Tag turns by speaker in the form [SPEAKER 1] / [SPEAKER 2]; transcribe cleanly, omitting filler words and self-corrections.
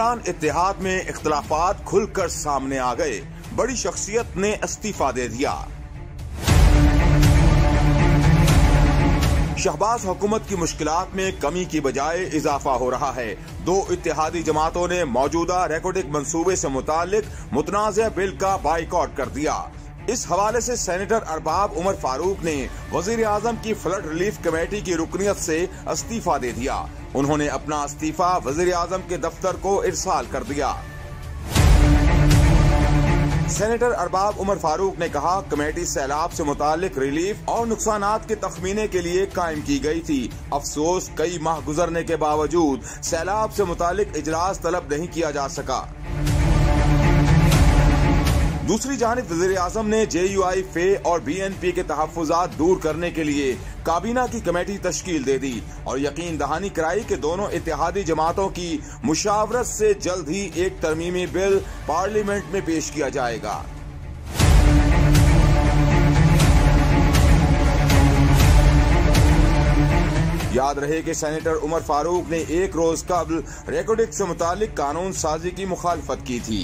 [SPEAKER 1] हुक्मरान इत्तेहाद में इख्तलाफात खुलकर सामने आ गए। बड़ी शख्सियत ने इस्तीफा दे दिया। शहबाज हुकूमत की मुश्किलात में कमी की बजाय इजाफा हो रहा है। दो इत्तेहादी जमातों ने मौजूदा रेकोडिक मंसूबे से मुतालिक मुतनाज़ा बिल का बाइकॉट कर दिया। इस हवाले से सेनेटर अरबाब उमर फारूक ने वजीर आजम की फ्लड रिलीफ कमेटी की रुकनियत से इस्तीफा दे दिया। उन्होंने अपना इस्तीफा वजीर आजम के दफ्तर को इरसाल कर दिया। सेनेटर अरबाब उमर फारूक ने कहा, कमेटी सैलाब से मुतालिक रिलीफ और नुकसानात के तखमीने के लिए कायम की गई थी। अफसोस कई माह गुजरने के बावजूद सैलाब से मुतालिक इजलास तलब नहीं किया जा सका। दूसरी जानिब वज़ीर आज़म ने JUI, फे और BNP के तहफ़्फ़ुज़ात दूर करने के लिए काबीना की कमेटी तश्कील दे दी और यकीन दहानी कराई कि दोनों इत्तेहादी जमातों की मुशावरत से जल्द ही एक तरमीमी बिल पार्लियामेंट में पेश किया जाएगा। याद रहे कि सेनेटर उमर फारूक ने एक रोज कबल रेकोडिक से मुतालिक कानून साजी की मुखालफत की थी।